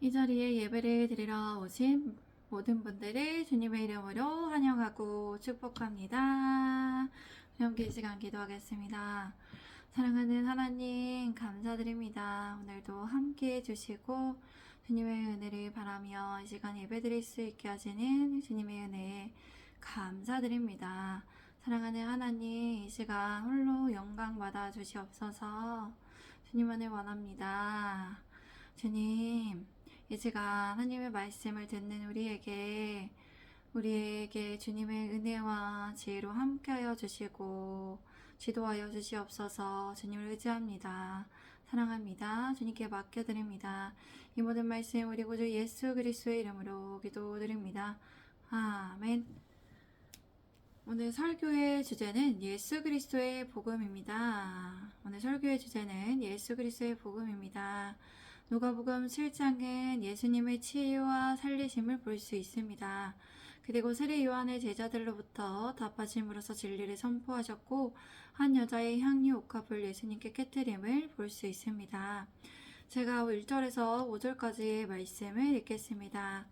이 자리에 예배를 드리러 오신 모든 분들을 주님의 이름으로 환영하고 축복합니다. 함께 이 시간 기도하겠습니다. 사랑하는 하나님 감사드립니다. 오늘도 함께 해주시고 주님의 은혜를 바라며 이 시간 예배 드릴 수 있게 하시는 주님의 은혜에 감사드립니다. 사랑하는 하나님, 이 시간 홀로 영광 받아 주시옵소서. 주님만을 원합니다. 주님, 이 시간 하나님의 말씀을 듣는 우리에게 주님의 은혜와 지혜로 함께하여 주시고 지도하여 주시옵소서. 주님을 의지합니다. 사랑합니다. 주님께 맡겨드립니다. 이 모든 말씀 우리 구주 예수 그리스도의 이름으로 기도드립니다. 아멘. 오늘 설교의 주제는 예수 그리스도의 복음입니다. 오늘 설교의 주제는 예수 그리스도의 복음입니다. 누가복음 7장은 예수님의 치유와 살리심을 볼 수 있습니다. 그리고 세례 요한의 제자들로부터 답하심으로써 진리를 선포하셨고 한 여자의 향유 옥합을 예수님께 깨뜨림을 볼 수 있습니다. 제가 1절에서 5절까지의 말씀을 읽겠습니다.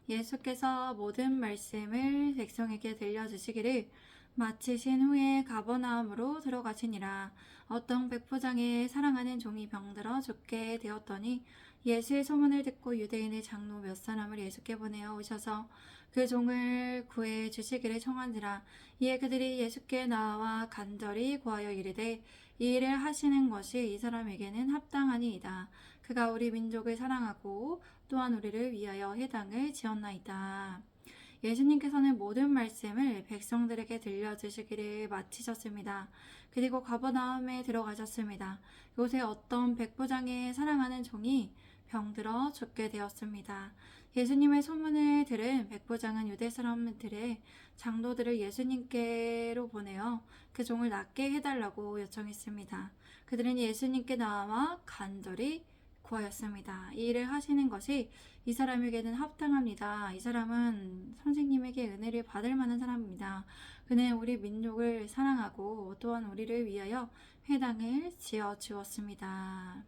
예수께서 모든 말씀을 백성에게 들려주시기를 마치신 후에 가버나움으로 들어가시니라. 어떤 백부장의 사랑하는 종이 병들어 죽게 되었더니 예수의 소문을 듣고 유대인의 장로 몇 사람을 예수께 보내어 오셔서 그 종을 구해 주시기를 청한지라. 이에 그들이 예수께 나와 간절히 구하여 이르되 이 일을 하시는 것이 이 사람에게는 합당하니이다. 그가 우리 민족을 사랑하고 또한 우리를 위하여 해당을 지었나이다. 예수님께서는 모든 말씀을 백성들에게 들려주시기를 마치셨습니다. 그리고 가버나움에 들어가셨습니다. 요새 어떤 백부장의 사랑하는 종이 병들어 죽게 되었습니다. 예수님의 소문을 들은 백부장은 유대 사람들의 장로들을 예수님께로 보내어 그 종을 낫게 해달라고 요청했습니다. 그들은 예수님께 나와 간절히 구하였습니다. 이 일을 하시는 것이 이 사람에게는 합당합니다. 이 사람은 선생님에게 은혜를 받을 만한 사람입니다. 그는 우리 민족을 사랑하고 또한 우리를 위하여 회당을 지어 주었습니다.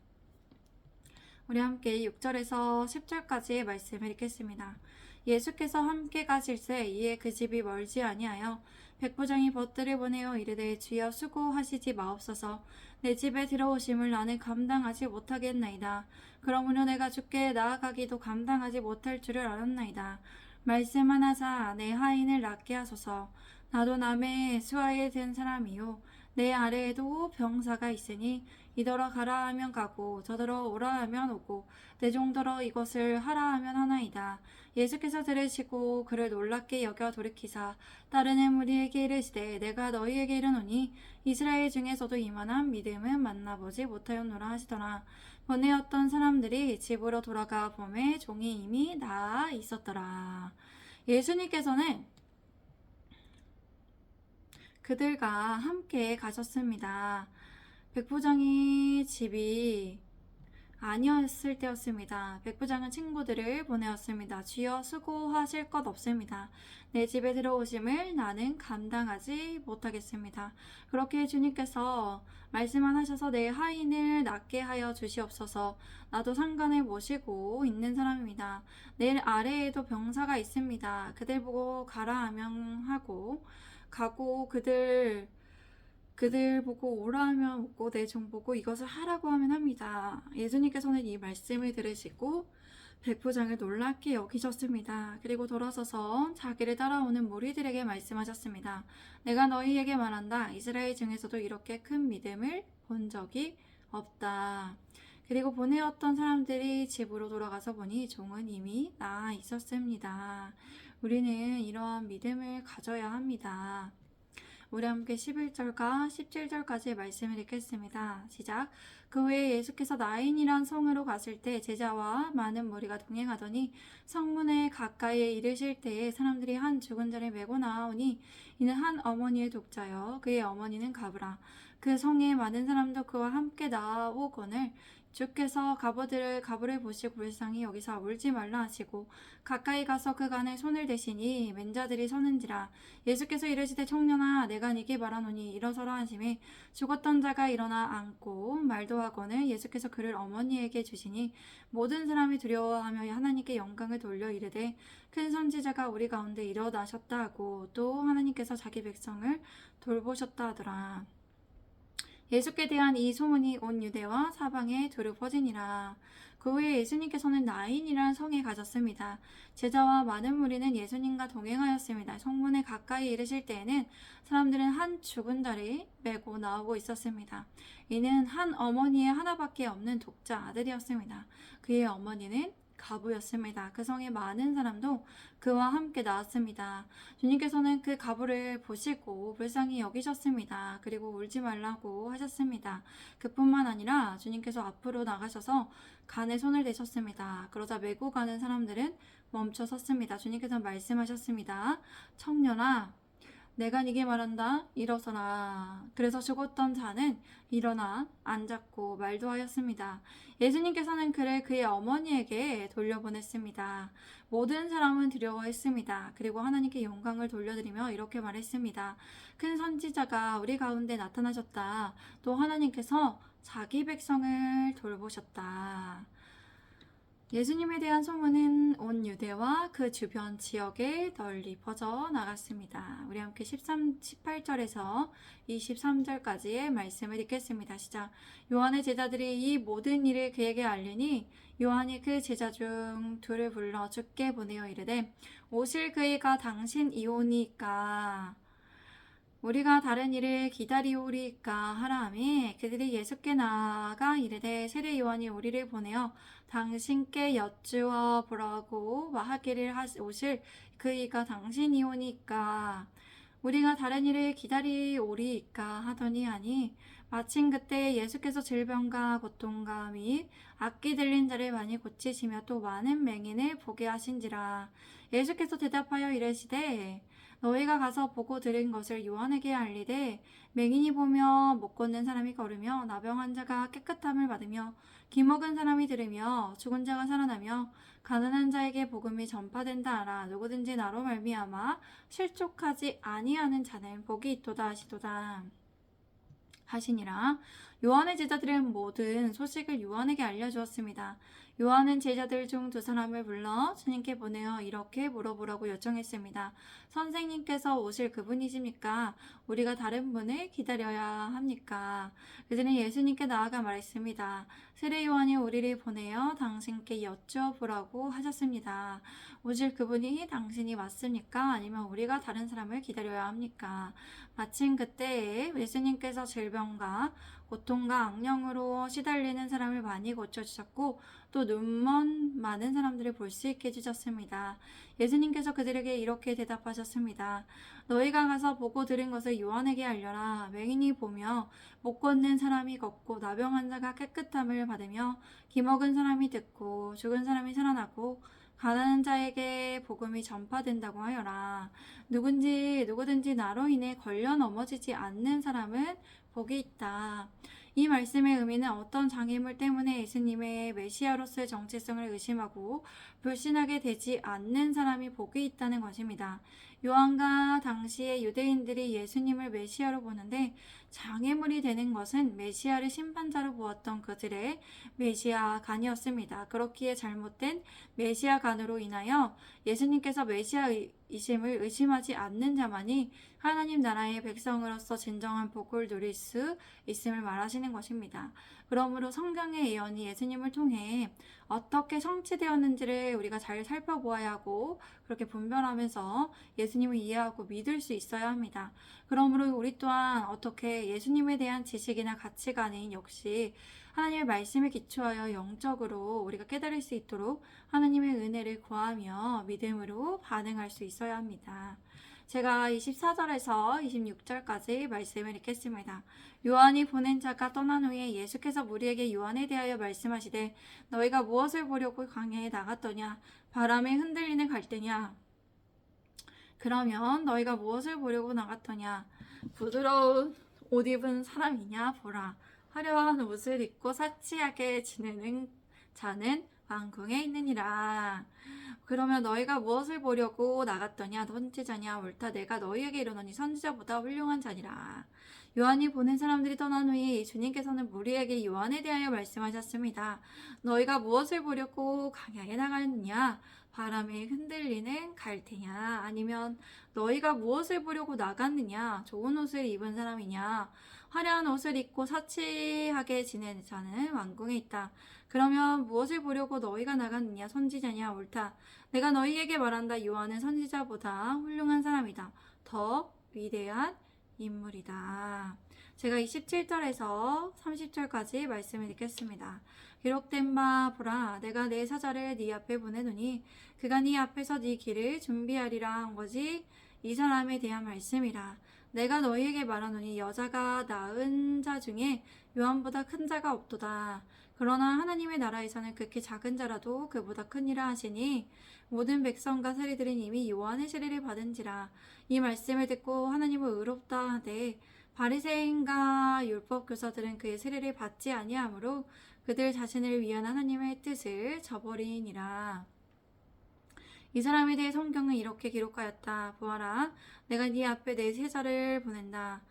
우리 함께 6절에서 10절까지의 말씀을 읽겠습니다. 예수께서 함께 가실새 이에 그 집이 멀지 아니하여 백부장이 벗들을 보내어 이르되 주여 수고하시지 마옵소서. 내 집에 들어오심을 나는 감당하지 못하겠나이다. 그러므로 내가 주께 나아가기도 감당하지 못할 줄을 알았나이다. 말씀하나사 내 하인을 낫게 하소서. 나도 남의 수하에 든 사람이요 내 아래에도 병사가 있으니 이더러 가라 하면 가고 저더러 오라 하면 오고 내 종더러 이것을 하라 하면 하나이다. 예수께서 들으시고 그를 놀랍게 여겨 돌이키사 따르는 무리에게 이르시되 내가 너희에게 이르노니 이스라엘 중에서도 이만한 믿음은 만나보지 못하였노라 하시더라. 보내었던 사람들이 집으로 돌아가 보매 종이 이미 나아 있었더라. 예수님께서는 그들과 함께 가셨습니다. 백부장이 집이 아니었을 때였습니다. 백부장은 친구들을 보내었습니다. 주여 수고하실 것 없습니다. 내 집에 들어오심을 나는 감당하지 못하겠습니다. 그렇게 주님께서 말씀만 하셔서 내 하인을 낫게 하여 주시옵소서. 나도 상관을 모시고 있는 사람입니다. 내 아래에도 병사가 있습니다. 그들 보고 가라 하면 하고 가고 그들 보고 오라 하면 오고 내 종 보고 이것을 하라고 하면 합니다. 예수님께서는 이 말씀을 들으시고 백부장을 놀랍게 여기셨습니다. 그리고 돌아서서 자기를 따라오는 무리들에게 말씀하셨습니다. 내가 너희에게 말한다. 이스라엘 중에서도 이렇게 큰 믿음을 본 적이 없다. 그리고 보내었던 사람들이 집으로 돌아가서 보니 종은 이미 나아 있었습니다. 우리는 이러한 믿음을 가져야 합니다. 우리 함께 11절과 17절까지의 말씀을 읽겠습니다. 시작. 그 후에 예수께서 나인이란 성으로 갔을 때 제자와 많은 무리가 동행하더니 성문에 가까이에 이르실 때에 사람들이 한 죽은 자를 메고 나아오니 이는 한 어머니의 독자여 그의 어머니는 가브라. 그 성에 많은 사람도 그와 함께 나아오거늘 주께서 가부를 보시고 불쌍히 여기서 울지 말라 하시고 가까이 가서 그 간에 손을 대시니 맨자들이 서는지라. 예수께서 이르시되 청년아 내가 네게 말하노니 일어서라 하시매 죽었던 자가 일어나 앉고 말도 하거늘 예수께서 그를 어머니에게 주시니 모든 사람이 두려워하며 하나님께 영광을 돌려 이르되 큰 선지자가 우리 가운데 일어나셨다 하고 또 하나님께서 자기 백성을 돌보셨다 하더라. 예수께 대한 이 소문이 온 유대와 사방에 두루 퍼지니라. 그 후에 예수님께서는 나인이라는 성에 가셨습니다. 제자와 많은 무리는 예수님과 동행하였습니다. 성문에 가까이 이르실 때에는 사람들은 한 죽은 자를 메고 나오고 있었습니다. 이는 한 어머니의 하나밖에 없는 독자 아들이었습니다. 그의 어머니는 가부였습니다. 그 성의 많은 사람도 그와 함께 나왔습니다. 주님께서는 그 가부를 보시고 불쌍히 여기셨습니다. 그리고 울지 말라고 하셨습니다. 그뿐만 아니라 주님께서 앞으로 나가셔서 간에 손을 대셨습니다. 그러자 메고 가는 사람들은 멈춰 섰습니다. 주님께서 말씀하셨습니다. 청년아 내가 네게 말한다 일어서라. 그래서 죽었던 자는 일어나 앉았고 말도 하였습니다. 예수님께서는 그를 그의 어머니에게 돌려보냈습니다. 모든 사람은 두려워했습니다. 그리고 하나님께 영광을 돌려드리며 이렇게 말했습니다. 큰 선지자가 우리 가운데 나타나셨다. 또 하나님께서 자기 백성을 돌보셨다. 예수님에 대한 소문은 온 유대와 그 주변 지역에 널리 퍼져 나갔습니다. 우리 함께 18절에서 23절까지의 말씀을 읽겠습니다. 시작. 요한의 제자들이 이 모든 일을 그에게 알리니 요한이 그 제자 중 둘을 불러 주께 보내어 이르되 오실 그이가 당신이오니까 우리가 다른 일을 기다리오리까 하라 하매 그들이 예수께 나아가 이르되 세례 요한이 우리를 보내어 당신께 여쭈어 보라고 하기를 오실 그이가 당신이오니까 우리가 다른 일을 기다리오리까 하더니 하니 마침 그때 예수께서 질병과 고통과 및 악기 들린 자를 많이 고치시며 또 많은 맹인을 보게 하신지라. 예수께서 대답하여 이르시되 너희가 가서 보고 들은 것을 요한에게 알리되 맹인이 보며 못 걷는 사람이 걸으며 나병 자가 깨끗함을 받으며 기먹은 사람이 들으며 죽은 자가 살아나며 가난한 자에게 복음이 전파된다 하라. 누구든지 나로 말미암아 실족하지 아니하는 자는 복이 있도다 하시니라. 요한의 제자들은 모든 소식을 요한에게 알려주었습니다. 요한은 제자들 중 두 사람을 불러 주님께 보내어 이렇게 물어보라고 요청했습니다. 선생님께서 오실 그분이십니까? 우리가 다른 분을 기다려야 합니까? 그들은 예수님께 나아가 말했습니다. 세례 요한이 우리를 보내어 당신께 여쭈어보라고 하셨습니다. 오실 그분이 당신이 맞습니까? 아니면 우리가 다른 사람을 기다려야 합니까? 마침 그때에 예수님께서 질병과 고통과 악령으로 시달리는 사람을 많이 고쳐주셨고 또 눈먼 많은 사람들을 볼 수 있게 해주셨습니다. 예수님께서 그들에게 이렇게 대답하셨습니다. 너희가 가서 보고 들은 것을 요한에게 알려라. 맹인이 보며 못 걷는 사람이 걷고 나병 자가 깨끗함을 받으며 기먹은 사람이 듣고 죽은 사람이 살아나고 가난한 자에게 복음이 전파된다고 하여라. 누구든지 나로 인해 걸려 넘어지지 않는 사람은 복이 있다. 이 말씀의 의미는 어떤 장애물 때문에 예수님의 메시아로서의 정체성을 의심하고 불신하게 되지 않는 사람이 복이 있다는 것입니다. 요한과 당시의 유대인들이 예수님을 메시아로 보는데 장애물이 되는 것은 메시아를 심판자로 보았던 그들의 메시아간이었습니다. 그렇기에 잘못된 메시아간으로 인하여 예수님께서 메시아이심을 의심하지 않는 자만이 하나님 나라의 백성으로서 진정한 복을 누릴 수 있음을 말하시는 것입니다. 그러므로 성경의 예언이 예수님을 통해 어떻게 성취되었는지를 우리가 잘 살펴보아야 하고 그렇게 분별하면서 예수님을 이해하고 믿을 수 있어야 합니다. 그러므로 우리 또한 어떻게 예수님에 대한 지식이나 가치관이 역시 하나님의 말씀에 기초하여 영적으로 우리가 깨달을 수 있도록 하나님의 은혜를 구하며 믿음으로 반응할 수 있어야 합니다. 제가 24절에서 26절까지 말씀을 읽겠습니다. 요한이 보낸 자가 떠난 후에 예수께서 무리에게 요한에 대하여 말씀하시되 너희가 무엇을 보려고 광야에 나갔더냐? 바람에 흔들리는 갈대냐? 그러면 너희가 무엇을 보려고 나갔더냐? 부드러운 옷 입은 사람이냐? 보라. 화려한 옷을 입고 사치하게 지내는 자는 왕궁에 있느니라. 그러면 너희가 무엇을 보려고 나갔더냐? 선지자냐? 옳다. 내가 너희에게 이르노니 선지자보다 훌륭한 자니라. 요한이 보낸 사람들이 떠난 후에 주님께서는 무리에게 요한에 대하여 말씀하셨습니다. 너희가 무엇을 보려고 광야에 나갔느냐? 바람에 흔들리는 갈대냐? 아니면 너희가 무엇을 보려고 나갔느냐? 좋은 옷을 입은 사람이냐? 화려한 옷을 입고 사치하게 지내는 자는 왕궁에 있다. 그러면 무엇을 보려고 너희가 나갔느냐? 선지자냐? 옳다. 내가 너희에게 말한다. 요한은 선지자보다 훌륭한 사람이다. 더 위대한 인물이다. 제가 27절에서 30절까지 말씀을 읽겠습니다. 기록된 바 보라, 내가 내 사자를 네 앞에 보내노니 그가 네 앞에서 네 길을 준비하리라 한 것이 이 사람에 대한 말씀이라. 내가 너희에게 말하노니 여자가 낳은 자 중에 요한보다 큰 자가 없도다. 그러나 하나님의 나라에서는 극히 작은 자라도 그보다 크니라 하시니 모든 백성과 세리들은 이미 요한의 세례를 받은지라. 이 말씀을 듣고 하나님을 의롭다 하되 바리새인과 율법 교사들은 그의 세례를 받지 아니하므로 그들 자신을 위한 하나님의 뜻을 저버리니라. 이 사람에 대해 성경은 이렇게 기록하였다. 보아라, 내가 네 앞에 내 세자를 보낸다.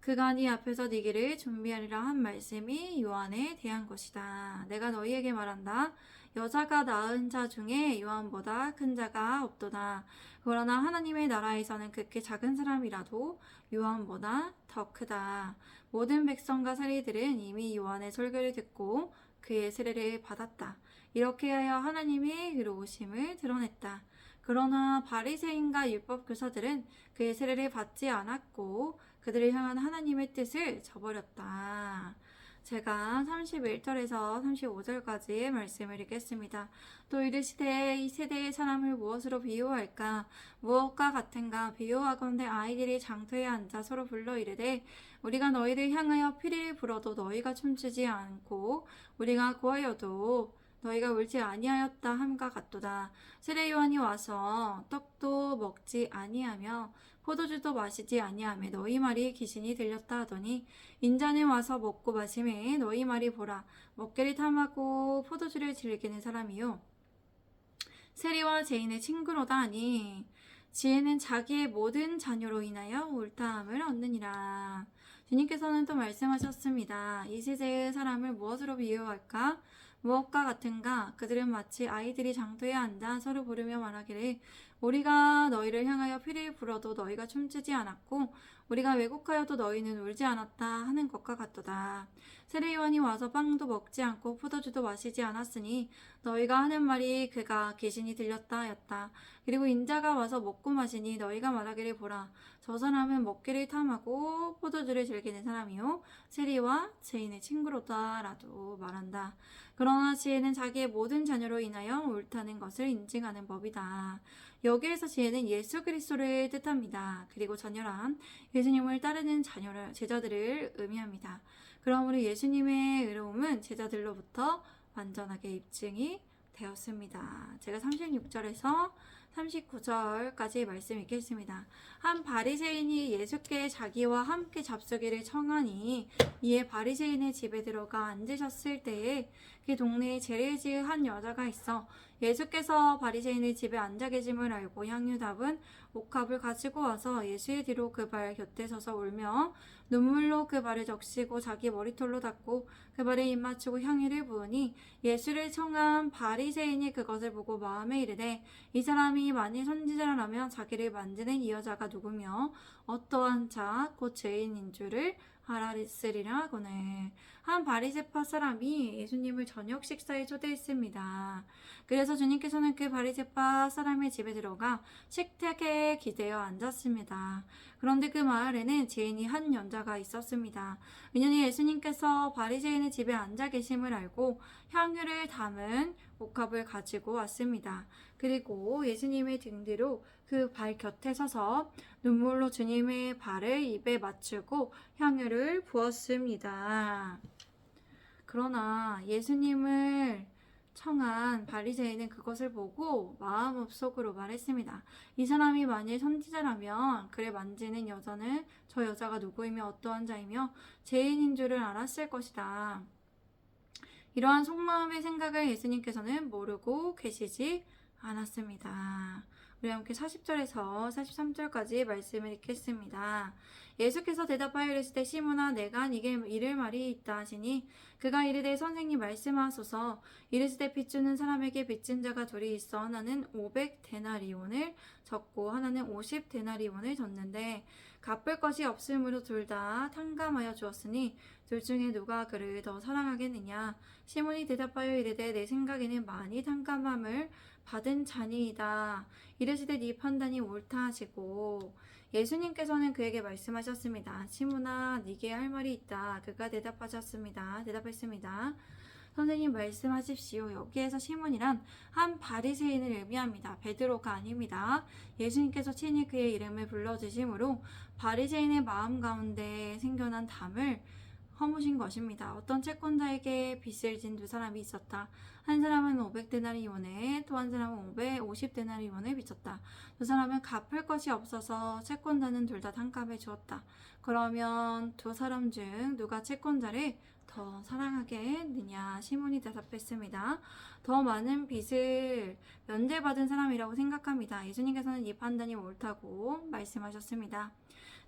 그가 네 앞에서 네 길을 준비하리라 한 말씀이 요한에 대한 것이다. 내가 너희에게 말한다. 여자가 낳은 자 중에 요한보다 큰 자가 없도다. 그러나 하나님의 나라에서는 극히 작은 사람이라도 요한보다 더 크다. 모든 백성과 세리들은 이미 요한의 설교를 듣고 그의 세례를 받았다. 이렇게 하여 하나님의 의로우심을 드러냈다. 그러나 바리새인과 율법 교사들은 그의 세례를 받지 않았고 그들을 향한 하나님의 뜻을 저버렸다. 제가 31절에서 35절까지 말씀을 읽겠습니다. 또 이르시되 이 세대의 사람을 무엇으로 비유할까? 무엇과 같은가? 비유하건대 아이들이 장터에 앉아 서로 불러 이르되 우리가 너희를 향하여 피리를 불어도 너희가 춤추지 않고 우리가 구하여도 너희가 울지 아니하였다 함과 같도다. 세례 요한이 와서 떡도 먹지 아니하며 포도주도 마시지 아니하며 너희 말이 귀신이 들렸다 하더니 인자는 와서 먹고 마시매 너희 말이 보라 먹기를 탐하고 포도주를 즐기는 사람이요 세리와 죄인의 친구로다 하니 지혜는 자기의 모든 자녀로 인하여 옳다함을 얻느니라. 주님께서는 또 말씀하셨습니다. 이 세대의 사람을 무엇으로 비유할까? 무엇과 같은가? 그들은 마치 아이들이 장터에 앉아 서로 부르며 말하기를 우리가 너희를 향하여 피를 불어도 너희가 춤추지 않았고 우리가 왜곡하여도 너희는 울지 않았다 하는 것과 같도다. 세례 요한이 와서 빵도 먹지 않고 포도주도 마시지 않았으니 너희가 하는 말이 그가 귀신이 들렸다 하였다. 그리고 인자가 와서 먹고 마시니 너희가 말하기를 보라 저 사람은 먹기를 탐하고 포도주를 즐기는 사람이요 세리와 죄인의 친구로다 라도 말한다. 그러나 지혜는 자기의 모든 자녀로 인하여 옳다는 것을 인증하는 법이다. 여기에서 지혜는 예수 그리스도를 뜻합니다. 그리고 자녀란 예수님을 따르는 제자들을 의미합니다. 그러므로 예수님의 의로움은 제자들로부터 완전하게 입증이 되었습니다. 제가 36절에서 39절까지 말씀 읽겠습니다. 한 바리새인이 예수께 자기와 함께 잡수기를 청하니 이에 바리새인의 집에 들어가 앉으셨을 때에 그 동네에 제례 지은 한 여자가 있어 예수께서 바리새인의 집에 앉아 계심을 알고 향유 담은 옥합을 가지고 와서 예수의 뒤로 그 발 곁에 서서 울며 눈물로 그 발을 적시고 자기 머리털로 닦고 그 발에 입 맞추고 향유를 부으니 예수를 청한 바리새인이 그것을 보고 마음에 이르되 이 사람이 만일 선지자라면 자기를 만지는 이 여자가 누구며 어떠한 자 곧 죄인인 줄을 알았으리라 하거늘. 한 바리새파 사람이 예수님을 저녁 식사에 초대했습니다. 그래서 주님께서는 그 바리새파 사람의 집에 들어가 식탁에 기대어 앉았습니다. 그런데 그 마을에는 죄인이 한 연자가 있었습니다. 이년이 예수님께서 바리새인의 집에 앉아 계심을 알고 향유를 담은 옥합을 가지고 왔습니다. 그리고 예수님의 등 뒤로 그 발 곁에 서서 눈물로 주님의 발을 입에 맞추고 향유를 부었습니다. 그러나 예수님을 청한 바리새인은 그것을 보고 마음속으로 말했습니다. 이 사람이 만일 선지자라면 그를 만지는 여자는 저 여자가 누구이며 어떠한 자이며 죄인인 줄을 알았을 것이다. 이러한 속마음의 생각을 예수님께서는 모르고 계시지 않았습니다. 우리 함께 40절에서 43절까지 말씀을 읽겠습니다. 예수께서 대답하여 이르시되 시몬아 내가 네게 이를 말이 있다 하시니 그가 이르되 선생님 말씀하소서. 이르시되 빚주는 사람에게 빚진 자가 둘이 있어 하나는 500데나리온을 졌고 하나는 50데나리온을 졌는데 갚을 것이 없으므로 둘 다 탕감하여 주었으니 둘 중에 누가 그를 더 사랑하겠느냐. 시몬이 대답하여 이르되 내 생각에는 많이 탕감함을 받은 자니이다. 이르시되 네 판단이 옳다 하시고 예수님께서는 그에게 말씀하셨습니다. 시몬아 네게 할 말이 있다. 그가 대답했습니다. 선생님 말씀하십시오. 여기에서 시몬이란 한 바리새인을 의미합니다. 베드로가 아닙니다. 예수님께서 친히 그의 이름을 불러주심으로 바리새인의 마음 가운데 생겨난 담을 허무신 것입니다. 어떤 채권자에게 빚을 진 두 사람이 있었다. 한 사람은 500데나리온에 또 한 사람은 550데나리온을 빚졌다. 두 사람은 갚을 것이 없어서 채권자는 둘 다 탕감해 주었다. 그러면 두 사람 중 누가 채권자를 더 사랑하겠느냐? 시몬이 대답했습니다. 더 많은 빚을 면제받은 사람이라고 생각합니다. 예수님께서는 이 판단이 옳다고 말씀하셨습니다.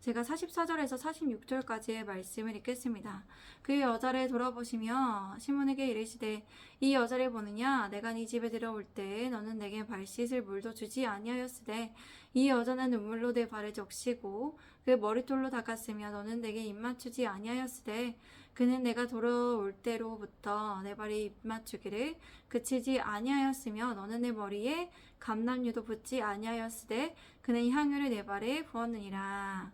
제가 44절에서 46절까지의 말씀을 읽겠습니다. 그 여자를 돌아보시며 시몬에게 이르시되 이 여자를 보느냐? 내가 네 집에 들어올 때 너는 내게 발 씻을 물도 주지 아니하였으되 이 여자는 눈물로 내 발을 적시고 그 머리털로 닦았으며 너는 내게 입 맞추지 아니하였으되 그는 내가 돌아올 때로부터 내 발에 입 맞추기를 그치지 아니하였으며 너는 내 머리에 감람유도 붓지 아니하였으되 그는 향유를 내 발에 부었느니라.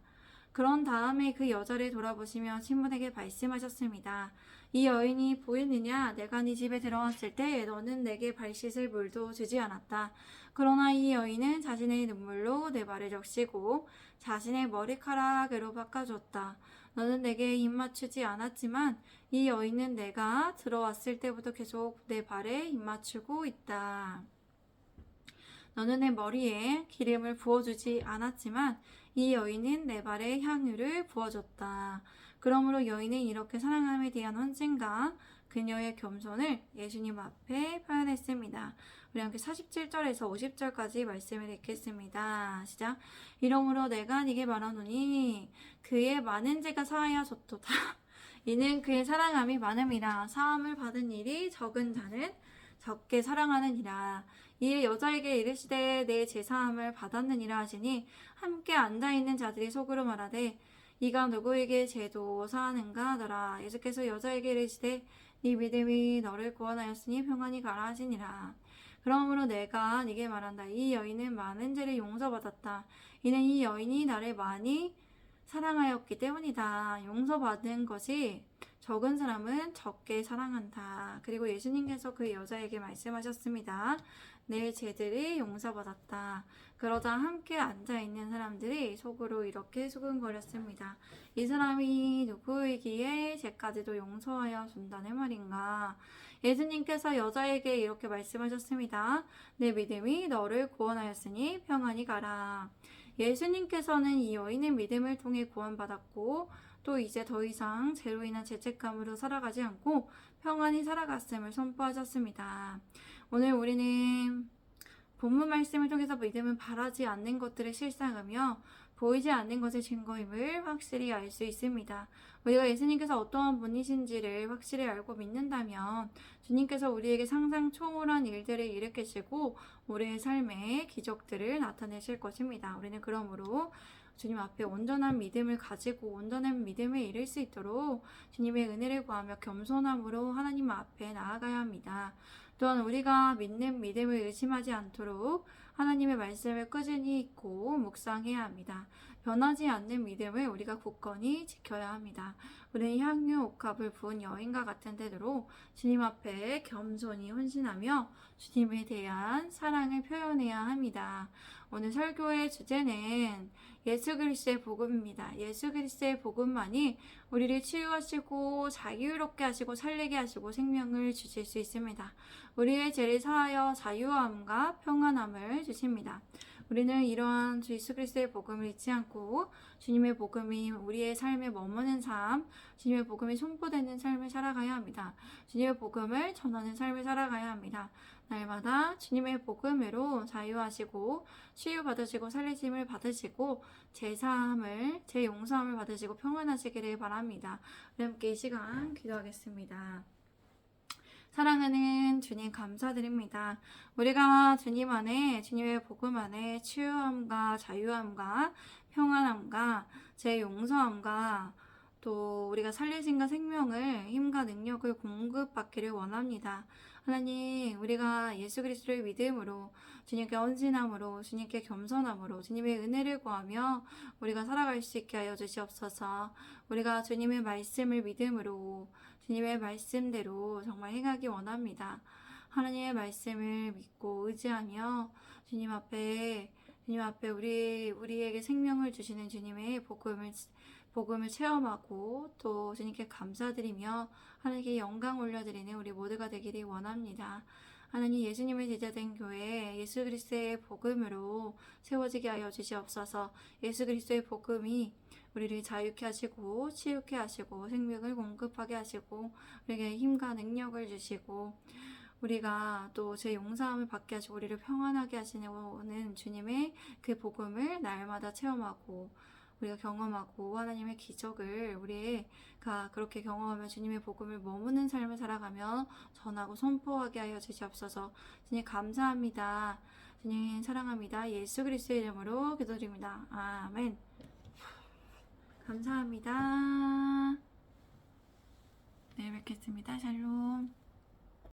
그런 다음에 그 여자를 돌아보시며 시몬에게 말씀하셨습니다. 이 여인이 보이느냐? 내가 네 집에 들어왔을 때 너는 내게 발 씻을 물도 주지 않았다. 그러나 이 여인은 자신의 눈물로 내 발을 적시고 자신의 머리카락으로 닦아줬다. 너는 내게 입 맞추지 않았지만 이 여인은 내가 들어왔을 때부터 계속 내 발에 입 맞추고 있다. 너는 내 머리에 기름을 부어주지 않았지만 이 여인은 내 발에 향유를 부어줬다. 그러므로 여인은 이렇게 사랑함에 대한 헌신과 그녀의 겸손을 예수님 앞에 표현했습니다. 우리 함께 47절에서 50절까지 말씀을 읽겠습니다. 시작. 이러므로 내가 네게 말하노니 그의 많은 죄가 사하여졌도다. 이는 그의 사랑함이 많음이라. 사함을 받은 일이 적은 자는 적게 사랑하느니라. 이에 여자에게 이르시되 내 제사함을 받았느니라 하시니 함께 앉아있는 자들이 속으로 말하되 이가 누구에게 죄도 사하는가 하더라. 예수께서 여자에게 이르시되 네 믿음이 너를 구원하였으니 평안히 가라 하시니라. 그러므로 내가 네게 말한다. 이 여인은 많은 죄를 용서받았다. 이는 이 여인이 나를 많이 사랑하였기 때문이다. 용서받은 것이 적은 사람은 적게 사랑한다. 그리고 예수님께서 그 여자에게 말씀하셨습니다. 내 죄들이 용서받았다. 그러자 함께 앉아있는 사람들이 속으로 이렇게 수근거렸습니다. 이 사람이 누구이기에 죄까지도 용서하여 준다는 말인가? 예수님께서 여자에게 이렇게 말씀하셨습니다. 내 믿음이 너를 구원하였으니 평안히 가라. 예수님께서는 이 여인의 믿음을 통해 구원받았고 또 이제 더 이상 죄로 인한 죄책감으로 살아가지 않고 평안히 살아갔음을 선포하셨습니다. 오늘 우리는 본문 말씀을 통해서 믿음은 바라지 않는 것들을 실상하며 보이지 않는 것의 증거임을 확실히 알 수 있습니다. 우리가 예수님께서 어떠한 분이신지를 확실히 알고 믿는다면 주님께서 우리에게 상상 초월한 일들을 일으키시고 우리의 삶에 기적들을 나타내실 것입니다. 우리는 그러므로 주님 앞에 온전한 믿음을 가지고 온전한 믿음에 이를 수 있도록 주님의 은혜를 구하며 겸손함으로 하나님 앞에 나아가야 합니다. 또한 우리가 믿는 믿음을 의심하지 않도록 하나님의 말씀을 꾸준히 읽고 묵상해야 합니다. 변하지 않는 믿음을 우리가 굳건히 지켜야 합니다. 우리는 향유 옥합을 부은 여인과 같은 태도로 주님 앞에 겸손히 헌신하며 주님에 대한 사랑을 표현해야 합니다. 오늘 설교의 주제는 예수 그리스도의 복음입니다. 예수 그리스도의 복음만이 우리를 치유하시고 자유롭게 하시고 살리게 하시고 생명을 주실 수 있습니다. 우리의 죄를 사하여 자유함과 평안함을 주십니다. 우리는 이러한 주 예수 그리스도의 복음을 잊지 않고 주님의 복음이 우리의 삶에 머무는 삶, 주님의 복음이 선포되는 삶을 살아가야 합니다. 주님의 복음을 전하는 삶을 살아가야 합니다. 날마다 주님의 복음으로 자유하시고 치유받으시고 살리심을 받으시고 제사함을 제용서함을 받으시고 평안하시기를 바랍니다. 우리 함께 이 시간 기도하겠습니다. 사랑하는 주님 감사드립니다. 우리가 주님 안에 주님의 복음 안에 치유함과 자유함과 평안함과 제용서함과 또 우리가 살리심과 생명을 힘과 능력을 공급받기를 원합니다. 하나님, 우리가 예수 그리스도를 믿음으로 주님께 헌신함으로 주님께 겸손함으로 주님의 은혜를 구하며 우리가 살아갈 수 있게 하여 주시옵소서. 우리가 주님의 말씀을 믿음으로 주님의 말씀대로 정말 행하기 원합니다. 하나님의 말씀을 믿고 의지하며 주님 앞에 우리에게 생명을 주시는 주님의 복음을 체험하고 또 주님께 감사드리며 하나님께 영광 올려드리는 우리 모두가 되기를 원합니다. 하나님, 예수님의 제자된 교회 예수 그리스도의 복음으로 세워지게 하여 주시옵소서. 예수 그리스도의 복음이 우리를 자유케 하시고 치유케 하시고 생명을 공급하게 하시고 우리에게 힘과 능력을 주시고 우리가 또 제 용서함을 받게 하시고 우리를 평안하게 하시는 주님의 그 복음을 날마다 체험하고 우리가 경험하고 하나님의 기적을 우리가 그렇게 경험하며 주님의 복음을 머무는 삶을 살아가며 전하고 선포하게 하여 주시옵소서. 주님 감사합니다. 주님 사랑합니다. 예수 그리스도의 이름으로 기도드립니다. 아멘. 감사합니다. 내일 뵙겠습니다. 샬롬.